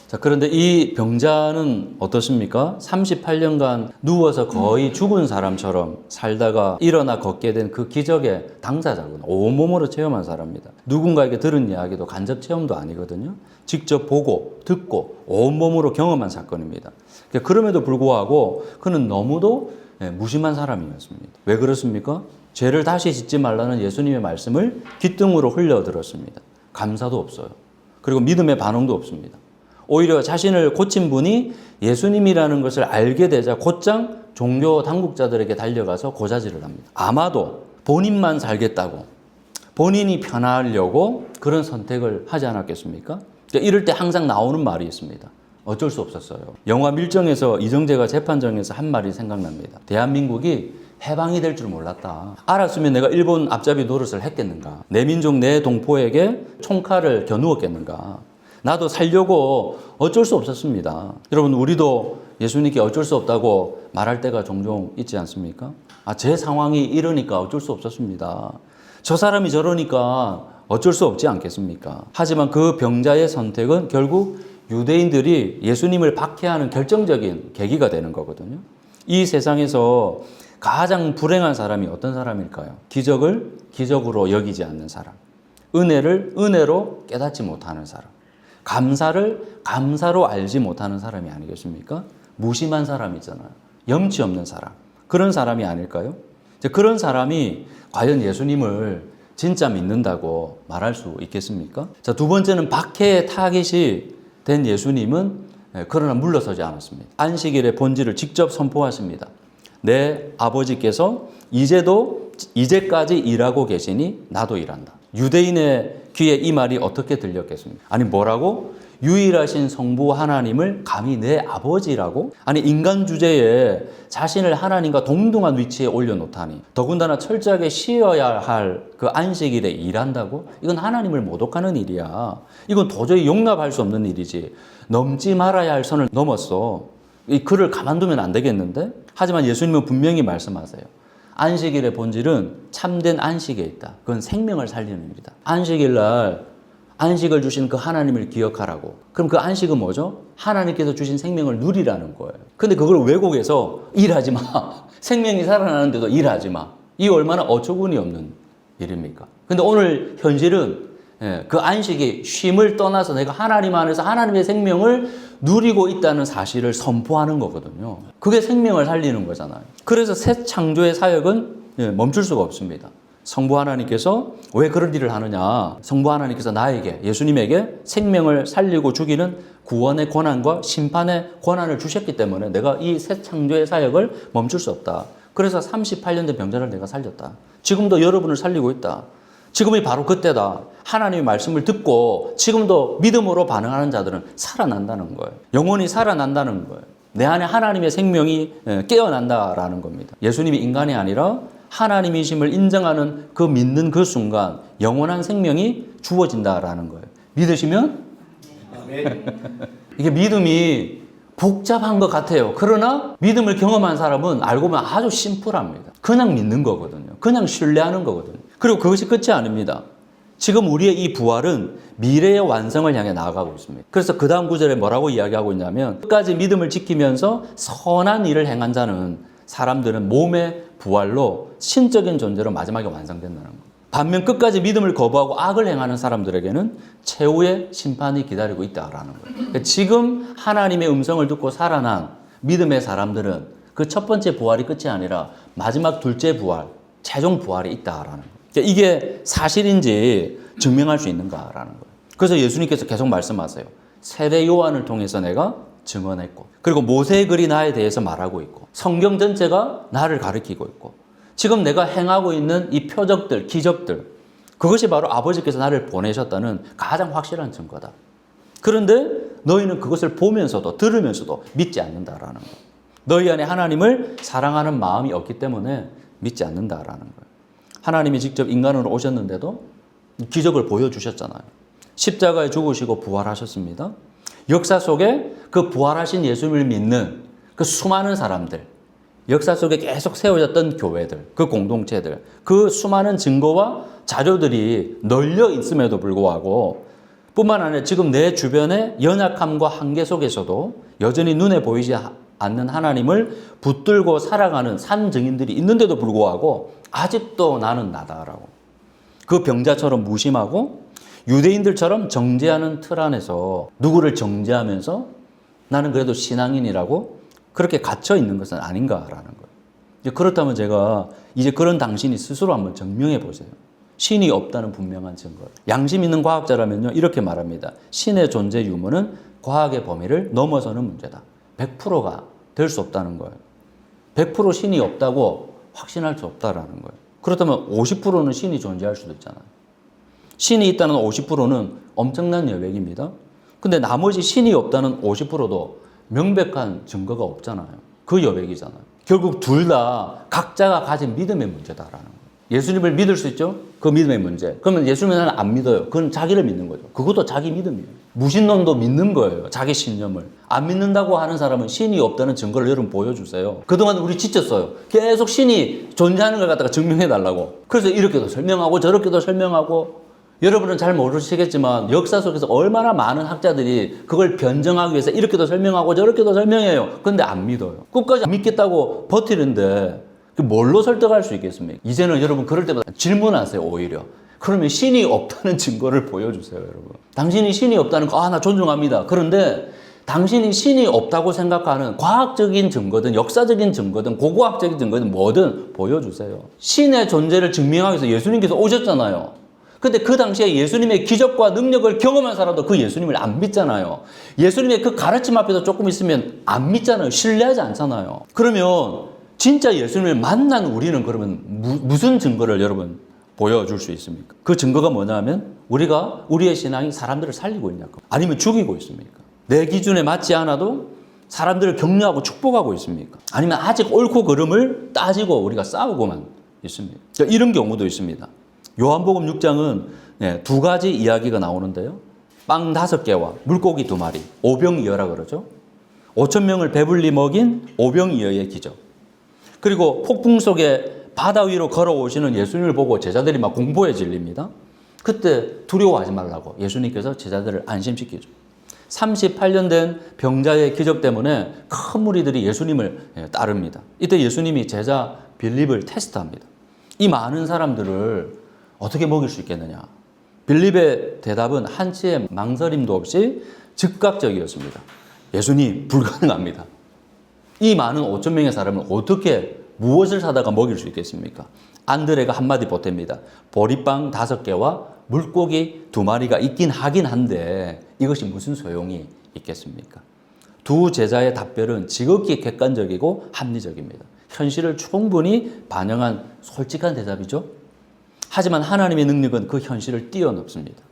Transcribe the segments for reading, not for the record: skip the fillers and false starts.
자, 그런데 이 병자는 어떻습니까? 38년간 누워서 거의 죽은 사람처럼 살다가 일어나 걷게 된 그 기적의 당사자구나. 온몸으로 체험한 사람입니다. 누군가에게 들은 이야기도 간접 체험도 아니거든요. 직접 보고 듣고 온몸으로 경험한 사건입니다. 그럼에도 불구하고 그는 너무도 무심한 사람이었습니다. 왜 그렇습니까? 죄를 다시 짓지 말라는 예수님의 말씀을 귓등으로 흘려들었습니다. 감사도 없어요. 그리고 믿음의 반응도 없습니다. 오히려 자신을 고친 분이 예수님이라는 것을 알게 되자 곧장 종교 당국자들에게 달려가서 고자질을 합니다. 아마도 본인만 살겠다고, 본인이 편하려고 그런 선택을 하지 않았겠습니까? 이럴 때 항상 나오는 말이 있습니다. 어쩔 수 없었어요. 영화 밀정에서 이정재가 재판정에서 한 말이 생각납니다. 대한민국이 해방이 될 줄 몰랐다. 알았으면 내가 일본 앞잡이 노릇을 했겠는가? 내 민족 내 동포에게 총칼을 겨누었겠는가? 나도 살려고 어쩔 수 없었습니다. 여러분, 우리도 예수님께 어쩔 수 없다고 말할 때가 종종 있지 않습니까? 제 상황이 이러니까 어쩔 수 없었습니다. 저 사람이 저러니까 어쩔 수 없지 않겠습니까? 하지만 그 병자의 선택은 결국 유대인들이 예수님을 박해하는 결정적인 계기가 되는 거거든요. 이 세상에서 가장 불행한 사람이 어떤 사람일까요? 기적을 기적으로 여기지 않는 사람, 은혜를 은혜로 깨닫지 못하는 사람, 감사를 감사로 알지 못하는 사람이 아니겠습니까? 무심한 사람 있잖아요. 염치 없는 사람. 그런 사람이 아닐까요? 그런 사람이 과연 예수님을 진짜 믿는다고 말할 수 있겠습니까? 자, 두 번째는 박해의 타깃이 된 예수님은 그러나 물러서지 않았습니다. 안식일의 본질을 직접 선포하십니다. 내 아버지께서 이제까지 일하고 계시니 나도 일한다. 유대인의 귀에 이 말이 어떻게 들렸겠습니까? 아니, 뭐라고? 유일하신 성부 하나님을 감히 내 아버지라고? 아니, 인간 주제에 자신을 하나님과 동등한 위치에 올려놓다니, 더군다나 철저하게 쉬어야 할 그 안식일에 일한다고? 이건 하나님을 모독하는 일이야. 이건 도저히 용납할 수 없는 일이지. 넘지 말아야 할 선을 넘었어. 이 글을 가만두면 안 되겠는데? 하지만 예수님은 분명히 말씀하세요. 안식일의 본질은 참된 안식에 있다. 그건 생명을 살리는 일이다. 안식일 날 안식을 주신 그 하나님을 기억하라고. 그럼 그 안식은 뭐죠? 하나님께서 주신 생명을 누리라는 거예요. 근데 그걸 왜곡해서 일하지 마. 생명이 살아나는데도 일하지 마. 이 얼마나 어처구니 없는 일입니까? 근데 오늘 현실은 그 안식이 쉼을 떠나서 내가 하나님 안에서 하나님의 생명을 누리고 있다는 사실을 선포하는 거거든요. 그게 생명을 살리는 거잖아요. 그래서 새 창조의 사역은 멈출 수가 없습니다. 성부 하나님께서 왜 그런 일을 하느냐? 성부 하나님께서 나에게, 예수님에게 생명을 살리고 죽이는 구원의 권한과 심판의 권한을 주셨기 때문에 내가 이 새 창조의 사역을 멈출 수 없다. 그래서 38년 된 병자를 내가 살렸다. 지금도 여러분을 살리고 있다. 지금이 바로 그때다. 하나님의 말씀을 듣고 지금도 믿음으로 반응하는 자들은 살아난다는 거예요. 영혼이 살아난다는 거예요. 내 안에 하나님의 생명이 깨어난다라는 겁니다. 예수님이 인간이 아니라 하나님이심을 인정하는 그 믿는 그 순간 영원한 생명이 주어진다라는 거예요. 믿으시면? 이게 믿음이 복잡한 것 같아요. 그러나 믿음을 경험한 사람은 알고 보면 아주 심플합니다. 그냥 믿는 거거든요. 그냥 신뢰하는 거거든요. 그리고 그것이 끝이 아닙니다. 지금 우리의 이 부활은 미래의 완성을 향해 나아가고 있습니다. 그래서 그 다음 구절에 뭐라고 이야기하고 있냐면 끝까지 믿음을 지키면서 선한 일을 행한 자는 사람들은 몸의 부활로 신적인 존재로 마지막에 완성된다는 거예요. 반면 끝까지 믿음을 거부하고 악을 행하는 사람들에게는 최후의 심판이 기다리고 있다라는 거예요. 그러니까 지금 하나님의 음성을 듣고 살아난 믿음의 사람들은 그 첫 번째 부활이 끝이 아니라 마지막 둘째 부활, 최종 부활이 있다라는 거예요. 그러니까 이게 사실인지 증명할 수 있는가라는 거예요. 그래서 예수님께서 계속 말씀하세요. 세례 요한을 통해서 내가 증언했고, 그리고 모세의 글이 나에 대해서 말하고 있고, 성경 전체가 나를 가리키고 있고, 지금 내가 행하고 있는 이 표적들, 기적들, 그것이 바로 아버지께서 나를 보내셨다는 가장 확실한 증거다. 그런데 너희는 그것을 보면서도 들으면서도 믿지 않는다라는 거예요. 너희 안에 하나님을 사랑하는 마음이 없기 때문에 믿지 않는다라는 거예요. 하나님이 직접 인간으로 오셨는데도 기적을 보여주셨잖아요. 십자가에 죽으시고 부활하셨습니다. 역사 속에 그 부활하신 예수님을 믿는 그 수많은 사람들, 역사 속에 계속 세워졌던 교회들, 그 공동체들, 그 수많은 증거와 자료들이 널려 있음에도 불구하고 뿐만 아니라 지금 내 주변의 연약함과 한계 속에서도 여전히 눈에 보이지 않는 하나님을 붙들고 살아가는 산 증인들이 있는데도 불구하고 아직도 나는 나다라고. 그 병자처럼 무심하고 유대인들처럼 정죄하는 틀 안에서 누구를 정죄하면서 나는 그래도 신앙인이라고 그렇게 갇혀 있는 것은 아닌가라는 거예요. 그렇다면 제가 이제 그런 당신이 스스로 한번 증명해 보세요. 신이 없다는 분명한 증거. 양심 있는 과학자라면요, 이렇게 말합니다. 신의 존재 유무는 과학의 범위를 넘어서는 문제다. 100%가 될 수 없다는 거예요. 100% 신이 없다고 확신할 수 없다라는 거예요. 그렇다면 50%는 신이 존재할 수도 있잖아요. 신이 있다는 50%는 엄청난 여백입니다. 근데 나머지 신이 없다는 50%도 명백한 증거가 없잖아요. 그 여백이잖아요. 결국 둘 다 각자가 가진 믿음의 문제다라는 거예요. 예수님을 믿을 수 있죠? 그 믿음의 문제. 그러면 예수님은 나는 안 믿어요. 그건 자기를 믿는 거죠. 그것도 자기 믿음이에요. 무신론도 믿는 거예요. 자기 신념을. 안 믿는다고 하는 사람은 신이 없다는 증거를 여러분 보여주세요. 그동안 우리 지쳤어요. 계속 신이 존재하는 걸 갖다가 증명해달라고. 그래서 이렇게도 설명하고 저렇게도 설명하고. 여러분은 잘 모르시겠지만 역사 속에서 얼마나 많은 학자들이 그걸 변정하기 위해서 이렇게도 설명하고 저렇게도 설명해요. 근데 안 믿어요. 끝까지 안 믿겠다고 버티는데 뭘로 설득할 수 있겠습니까? 이제는 여러분 그럴 때마다 질문하세요. 오히려. 그러면 신이 없다는 증거를 보여주세요. 여러분. 당신이 신이 없다는 거 나 존중합니다. 그런데 당신이 신이 없다고 생각하는 과학적인 증거든 역사적인 증거든 고고학적인 증거든 뭐든 보여주세요. 신의 존재를 증명하기 위해서 예수님께서 오셨잖아요. 근데 그 당시에 예수님의 기적과 능력을 경험한 사람도 그 예수님을 안 믿잖아요. 예수님의 그 가르침 앞에서 조금 있으면 안 믿잖아요. 신뢰하지 않잖아요. 그러면 진짜 예수님을 만난 우리는 그러면 무슨 증거를 여러분 보여줄 수 있습니까? 그 증거가 뭐냐면 우리의 신앙이 사람들을 살리고 있냐고 아니면 죽이고 있습니까? 내 기준에 맞지 않아도 사람들을 격려하고 축복하고 있습니까? 아니면 아직 옳고 그름을 따지고 우리가 싸우고만 있습니까? 이런 경우도 있습니다. 요한복음 6장은 두 가지 이야기가 나오는데요. 빵 5개와 물고기 2마리, 오병이어라 그러죠. 5,000명을 배불리 먹인 오병이어의 기적. 그리고 폭풍 속에 바다 위로 걸어오시는 예수님을 보고 제자들이 막 공포에 질립니다. 그때 두려워하지 말라고 예수님께서 제자들을 안심시키죠. 38년 된 병자의 기적 때문에 큰 무리들이 예수님을 따릅니다. 이때 예수님이 제자 빌립을 테스트합니다. 이 많은 사람들을 어떻게 먹일 수 있겠느냐. 빌립의 대답은 한치의 망설임도 없이 즉각적이었습니다. 예수님, 불가능합니다. 이 많은 5,000명의 사람을 어떻게 무엇을 사다가 먹일 수 있겠습니까? 안드레가 한마디 보탭니다. 보리빵 5개와 물고기 2마리가 있긴 하긴 한데 이것이 무슨 소용이 있겠습니까? 두 제자의 답변은 지극히 객관적이고 합리적입니다. 현실을 충분히 반영한 솔직한 대답이죠. 하지만 하나님의 능력은 그 현실을 뛰어넘습니다.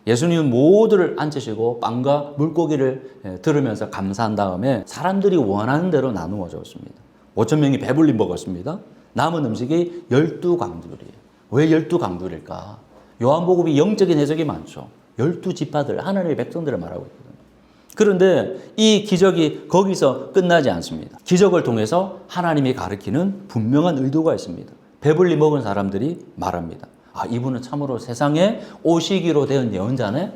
예수님은 모두를 앉히시고 빵과 물고기를 들으면서 감사한 다음에 사람들이 원하는 대로 나누어 줬습니다. 5,000명이 배불리 먹었습니다. 남은 음식이 12강들이에요. 왜 12강들일까? 요한복음이 영적인 해석이 많죠. 12지파들, 하나님의 백성들을 말하고 있거든요. 그런데 이 기적이 거기서 끝나지 않습니다. 기적을 통해서 하나님이 가르치는 분명한 의도가 있습니다. 배불리 먹은 사람들이 말합니다. 이분은 참으로 세상에 오시기로 되은 예언자네?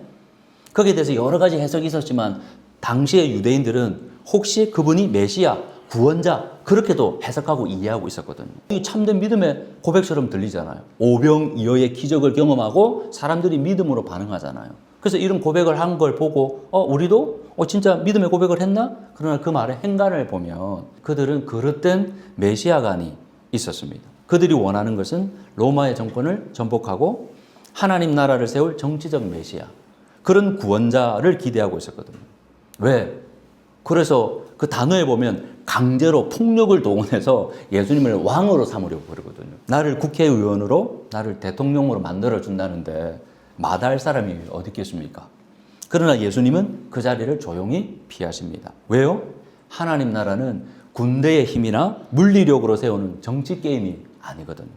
거기에 대해서 여러 가지 해석이 있었지만 당시의 유대인들은 혹시 그분이 메시아, 구원자 그렇게도 해석하고 이해하고 있었거든요. 이 참된 믿음의 고백처럼 들리잖아요. 오병이어의 기적을 경험하고 사람들이 믿음으로 반응하잖아요. 그래서 이런 고백을 한 걸 보고 우리도 진짜 믿음의 고백을 했나? 그러나 그 말의 행간을 보면 그들은 그릇된 메시아관이 있었습니다. 그들이 원하는 것은 로마의 정권을 전복하고 하나님 나라를 세울 정치적 메시아, 그런 구원자를 기대하고 있었거든요. 왜? 그래서 그 단어에 보면 강제로 폭력을 동원해서 예수님을 왕으로 삼으려고 그러거든요. 나를 국회의원으로, 나를 대통령으로 만들어준다는데 마다할 사람이 어디 있겠습니까? 그러나 예수님은 그 자리를 조용히 피하십니다. 왜요? 하나님 나라는 군대의 힘이나 물리력으로 세우는 정치 게임이 아니거든요.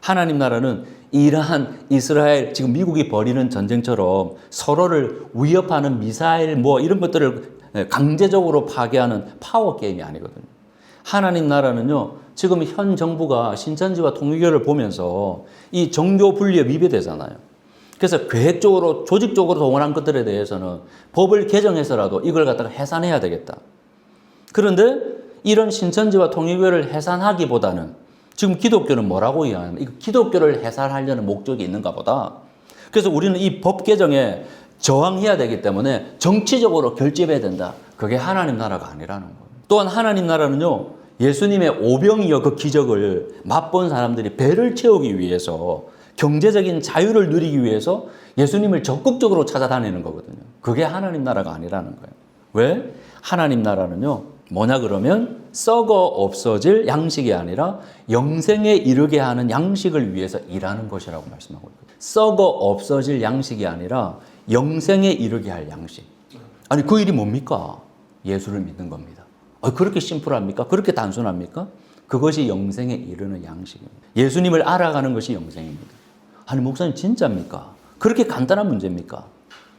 하나님 나라는 이란, 이스라엘, 지금 미국이 벌이는 전쟁처럼 서로를 위협하는 미사일 이런 것들을 강제적으로 파괴하는 파워 게임이 아니거든요. 하나님 나라는요, 지금 현 정부가 신천지와 통일교를 보면서 이 정교 분리에 위배되잖아요. 그래서 계획적으로 조직적으로 동원한 것들에 대해서는 법을 개정해서라도 이걸 갖다가 해산해야 되겠다. 그런데 이런 신천지와 통일교를 해산하기보다는 지금 기독교는 뭐라고 이야기하냐면 이거 기독교를 해산하려는 목적이 있는가 보다. 그래서 우리는 이 법 개정에 저항해야 되기 때문에 정치적으로 결집해야 된다. 그게 하나님 나라가 아니라는 거예요. 또한 하나님 나라는요, 예수님의 오병이어 그 기적을 맛본 사람들이 배를 채우기 위해서 경제적인 자유를 누리기 위해서 예수님을 적극적으로 찾아다니는 거거든요. 그게 하나님 나라가 아니라는 거예요. 왜? 하나님 나라는요, 뭐냐 그러면 썩어 없어질 양식이 아니라 영생에 이르게 하는 양식을 위해서 일하는 것이라고 말씀하고 있거든요. 썩어 없어질 양식이 아니라 영생에 이르게 할 양식. 아니 그 일이 뭡니까? 예수를 믿는 겁니다. 그렇게 심플합니까? 그렇게 단순합니까? 그것이 영생에 이르는 양식입니다. 예수님을 알아가는 것이 영생입니다. 아니 목사님 진짜입니까? 그렇게 간단한 문제입니까?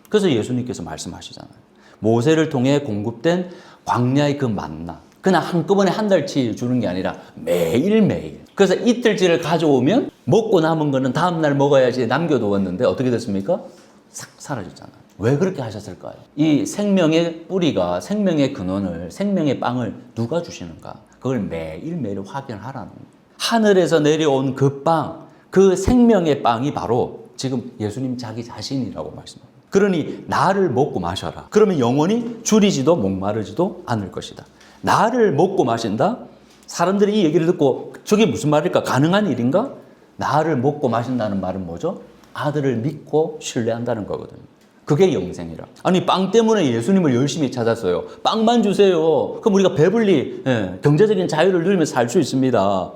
그래서 예수님께서 말씀하시잖아요. 모세를 통해 공급된 광야의 그 만나, 그냥 한꺼번에 한 달치 주는 게 아니라 매일매일. 그래서 이틀치를 가져오면 먹고 남은 거는 다음날 먹어야지 남겨두었는데 어떻게 됐습니까? 싹 사라졌잖아요. 왜 그렇게 하셨을까요? 이 생명의 뿌리가, 생명의 근원을, 생명의 빵을 누가 주시는가? 그걸 매일매일 확인하라는 거예요. 하늘에서 내려온 그 빵, 그 생명의 빵이 바로 지금 예수님 자기 자신이라고 말씀합니다. 그러니 나를 먹고 마셔라. 그러면 영원히 줄이지도 목마르지도 않을 것이다. 나를 먹고 마신다? 사람들이 이 얘기를 듣고 저게 무슨 말일까? 가능한 일인가? 나를 먹고 마신다는 말은 뭐죠? 아들을 믿고 신뢰한다는 거거든요. 그게 영생이라. 아니 빵 때문에 예수님을 열심히 찾았어요. 빵만 주세요. 그럼 우리가 배불리 경제적인 자유를 누리면서 살 수 있습니다.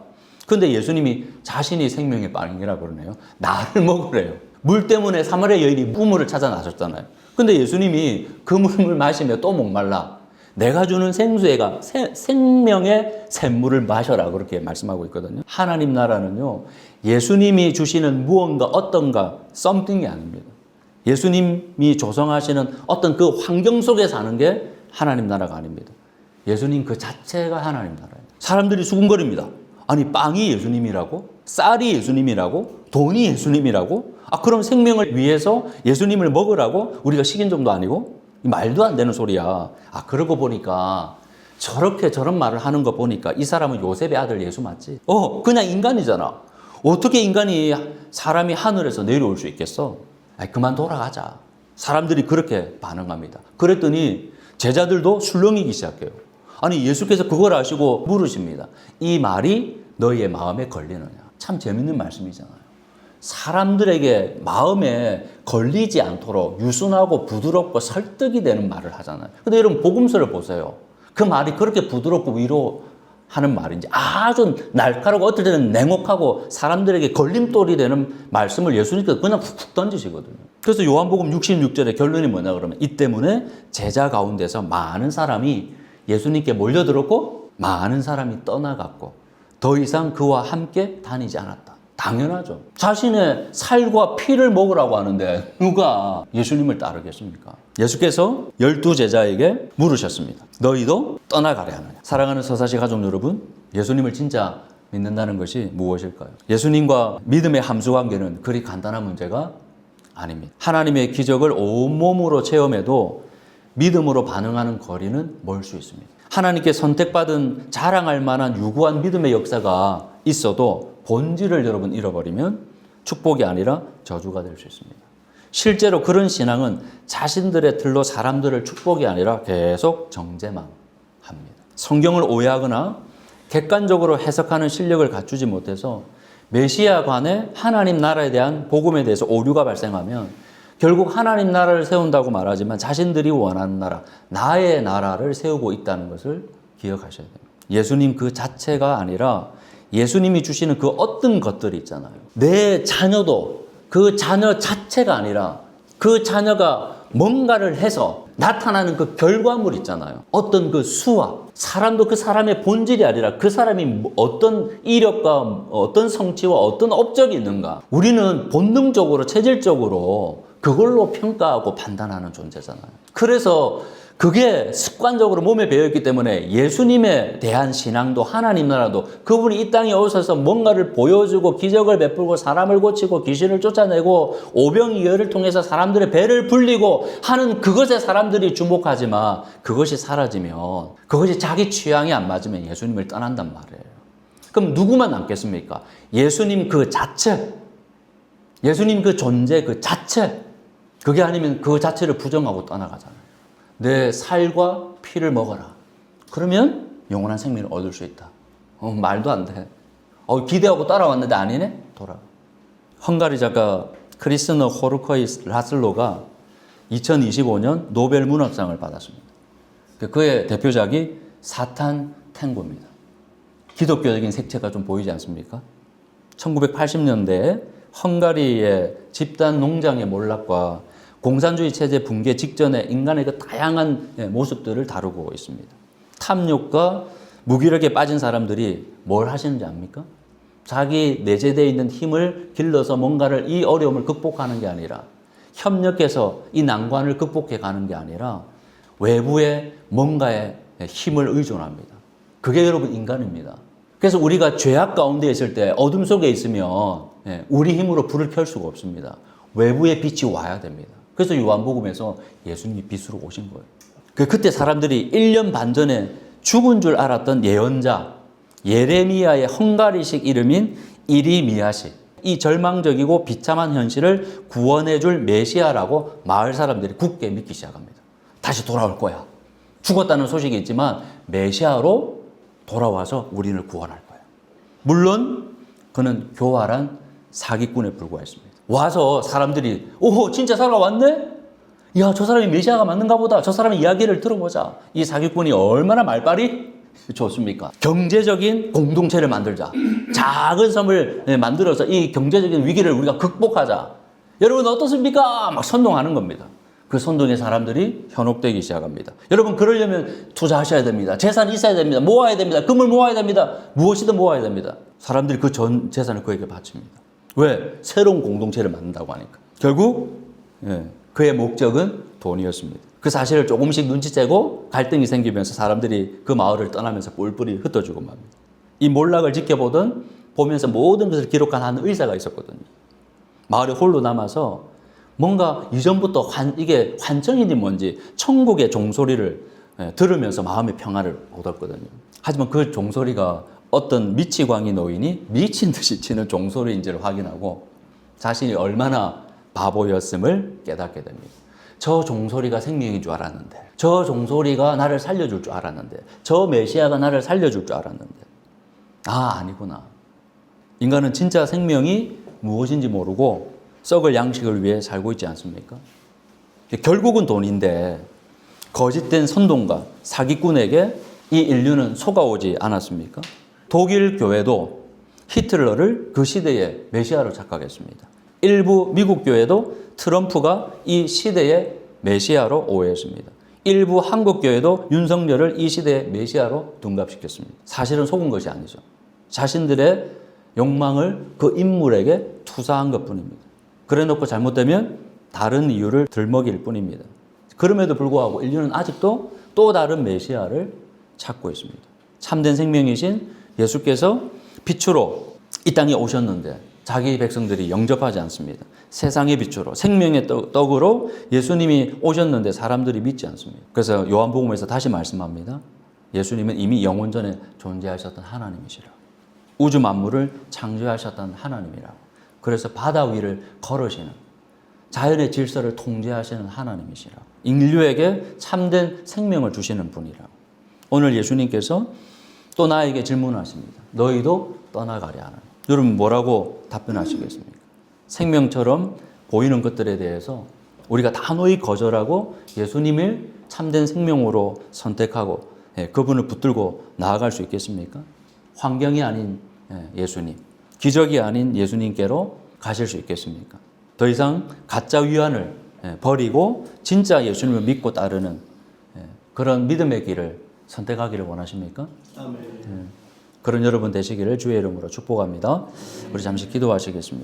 그런데 예수님이 자신이 생명의 빵이라고 그러네요. 나를 먹으래요. 물 때문에 사마리아 여인이 우물을 찾아 나섰잖아요. 근데 예수님이 그 물을 마시며 또 목말라. 내가 주는 생수가 생명의 샘물을 마셔라. 그렇게 말씀하고 있거든요. 하나님 나라는요, 예수님이 주시는 무언가 어떤가 something이 아닙니다. 예수님이 조성하시는 어떤 그 환경 속에 사는 게 하나님 나라가 아닙니다. 예수님 그 자체가 하나님 나라예요. 사람들이 수군거립니다. 아니 빵이 예수님이라고? 쌀이 예수님이라고? 돈이 예수님이라고? 그럼 생명을 위해서 예수님을 먹으라고? 우리가 식인종도 아니고? 말도 안 되는 소리야. 그러고 보니까 저렇게 저런 말을 하는 거 보니까 이 사람은 요셉의 아들 예수 맞지? 그냥 인간이잖아. 어떻게 인간이 사람이 하늘에서 내려올 수 있겠어? 그만 돌아가자. 사람들이 그렇게 반응합니다. 그랬더니 제자들도 술렁이기 시작해요. 아니 예수께서 그걸 아시고 물으십니다. 이 말이 너희의 마음에 걸리느냐? 참 재밌는 말씀이잖아요. 사람들에게 마음에 걸리지 않도록 유순하고 부드럽고 설득이 되는 말을 하잖아요. 근데 여러분 복음서를 보세요. 그 말이 그렇게 부드럽고 위로하는 말인지 아주 날카롭고 어떨 때는 냉혹하고 사람들에게 걸림돌이 되는 말씀을 예수님께서 그냥 훅훅 던지시거든요. 그래서 요한복음 66절의 결론이 뭐냐 그러면 이 때문에 제자 가운데서 많은 사람이 예수님께 몰려들었고 많은 사람이 떠나갔고 더 이상 그와 함께 다니지 않았다. 당연하죠. 자신의 살과 피를 먹으라고 하는데 누가 예수님을 따르겠습니까? 예수께서 12제자에게 물으셨습니다. 너희도 떠나가려 하느냐? 사랑하는 서사시 가족 여러분, 예수님을 진짜 믿는다는 것이 무엇일까요? 예수님과 믿음의 함수관계는 그리 간단한 문제가 아닙니다. 하나님의 기적을 온몸으로 체험해도 믿음으로 반응하는 거리는 멀 수 있습니다. 하나님께 선택받은 자랑할 만한 유구한 믿음의 역사가 있어도 본질을 여러분 잃어버리면 축복이 아니라 저주가 될 수 있습니다. 실제로 그런 신앙은 자신들의 틀로 사람들을 축복이 아니라 계속 정죄만 합니다. 성경을 오해하거나 객관적으로 해석하는 실력을 갖추지 못해서 메시아관의 하나님 나라에 대한 복음에 대해서 오류가 발생하면 결국 하나님 나라를 세운다고 말하지만 자신들이 원하는 나라, 나의 나라를 세우고 있다는 것을 기억하셔야 됩니다. 예수님 그 자체가 아니라 예수님이 주시는 그 어떤 것들이 있잖아요. 내 자녀도 그 자녀 자체가 아니라 그 자녀가 뭔가를 해서 나타나는 그 결과물 있잖아요. 어떤 그 수와 사람도 그 사람의 본질이 아니라 그 사람이 어떤 이력과 어떤 성취와 어떤 업적이 있는가. 우리는 본능적으로 체질적으로 그걸로 평가하고 판단하는 존재잖아요. 그래서 그게 습관적으로 몸에 배어있기 때문에 예수님에 대한 신앙도 하나님 나라도 그분이 이 땅에 오셔서 뭔가를 보여주고 기적을 베풀고 사람을 고치고 귀신을 쫓아내고 오병이어를 통해서 사람들의 배를 불리고 하는 그것에 사람들이 주목하지만 그것이 사라지면 그것이 자기 취향이 안 맞으면 예수님을 떠난단 말이에요. 그럼 누구만 남겠습니까? 예수님 그 자체, 예수님 그 존재 그 자체, 그게 아니면 그 자체를 부정하고 떠나가잖아요. 내 살과 피를 먹어라. 그러면 영원한 생명을 얻을 수 있다. 말도 안 돼. 기대하고 따라왔는데 아니네? 돌아가. 헝가리 작가 크리스너 호르코이 라슬로가 2025년 노벨 문학상을 받았습니다. 그의 대표작이 사탄 탱고입니다. 기독교적인 색채가 좀 보이지 않습니까? 1980년대에 헝가리의 집단 농장의 몰락과 공산주의 체제 붕괴 직전에 인간의 그 다양한 모습들을 다루고 있습니다. 탐욕과 무기력에 빠진 사람들이 뭘 하시는지 압니까? 자기 내재되어 있는 힘을 길러서 뭔가를 이 어려움을 극복하는 게 아니라 협력해서 이 난관을 극복해 가는 게 아니라 외부의 뭔가에 힘을 의존합니다. 그게 여러분 인간입니다. 그래서 우리가 죄악 가운데 있을 때 어둠 속에 있으면 우리 힘으로 불을 켤 수가 없습니다. 외부의 빛이 와야 됩니다. 그래서 요한복음에서 예수님이 빛으로 오신 거예요. 그때 사람들이 1년 반 전에 죽은 줄 알았던 예언자 예레미야의 헝가리식 이름인 이리미야식, 이 절망적이고 비참한 현실을 구원해 줄 메시아라고 마을 사람들이 굳게 믿기 시작합니다. 다시 돌아올 거야. 죽었다는 소식이 있지만 메시아로 돌아와서 우리를 구원할 거야. 물론 그는 교활한 사기꾼에 불과했습니다. 와서 사람들이 오호 진짜 살아왔네? 야, 저 사람이 메시아가 맞는가 보다. 저 사람의 이야기를 들어보자. 이 사기꾼이 얼마나 말빨이 좋습니까? 경제적인 공동체를 만들자. 작은 섬을 만들어서 이 경제적인 위기를 우리가 극복하자. 여러분 어떻습니까? 막 선동하는 겁니다. 그 선동의 사람들이 현혹되기 시작합니다. 여러분 그러려면 투자하셔야 됩니다. 재산이 있어야 됩니다. 모아야 됩니다. 금을 모아야 됩니다. 무엇이든 모아야 됩니다. 사람들이 그 전 재산을 그에게 바칩니다. 왜? 새로운 공동체를 만든다고 하니까. 결국 그의 목적은 돈이었습니다. 그 사실을 조금씩 눈치채고 갈등이 생기면서 사람들이 그 마을을 떠나면서 뿔뿔이 흩어지고 맙니다. 이 몰락을 지켜보던 보면서 모든 것을 기록한 한 의사가 있었거든요. 마을에 홀로 남아서 뭔가 이전부터 이게 환청이니 뭔지 천국의 종소리를 들으면서 마음의 평화를 얻었거든요. 하지만 그 종소리가 어떤 미치광이 노인이 미친 듯이 치는 종소리인지를 확인하고 자신이 얼마나 바보였음을 깨닫게 됩니다. 저 종소리가 생명인 줄 알았는데, 저 종소리가 나를 살려줄 줄 알았는데, 저 메시아가 나를 살려줄 줄 알았는데, 아니구나. 인간은 진짜 생명이 무엇인지 모르고 썩을 양식을 위해 살고 있지 않습니까? 결국은 돈인데 거짓된 선동가, 사기꾼에게 이 인류는 속아오지 않았습니까? 독일 교회도 히틀러를 그 시대의 메시아로 착각했습니다. 일부 미국 교회도 트럼프가 이 시대의 메시아로 오해했습니다. 일부 한국 교회도 윤석열을 이 시대의 메시아로 둔갑시켰습니다. 사실은 속은 것이 아니죠. 자신들의 욕망을 그 인물에게 투사한 것뿐입니다. 그래놓고 잘못되면 다른 이유를 들먹일 뿐입니다. 그럼에도 불구하고 인류는 아직도 또 다른 메시아를 찾고 있습니다. 참된 생명이신 예수께서 빛으로 이 땅에 오셨는데 자기 백성들이 영접하지 않습니다. 세상의 빛으로 생명의 떡으로 예수님이 오셨는데 사람들이 믿지 않습니다. 그래서 요한복음에서 다시 말씀합니다. 예수님은 이미 영원 전에 존재하셨던 하나님이시라. 우주 만물을 창조하셨던 하나님이라고. 그래서 바다 위를 걸으시는 자연의 질서를 통제하시는 하나님이시라. 인류에게 참된 생명을 주시는 분이라고. 오늘 예수님께서 또 나에게 질문하십니다. 너희도 떠나가랴 하나니. 여러분 뭐라고 답변하시겠습니까? 생명처럼 보이는 것들에 대해서 우리가 단호히 거절하고 예수님을 참된 생명으로 선택하고 그분을 붙들고 나아갈 수 있겠습니까? 환경이 아닌 예수님, 기적이 아닌 예수님께로 가실 수 있겠습니까? 더 이상 가짜 위안을 버리고 진짜 예수님을 믿고 따르는 그런 믿음의 길을 선택하기를 원하십니까? 아멘. 그런 여러분 되시기를 주의 이름으로 축복합니다. 우리 잠시 기도하시겠습니다.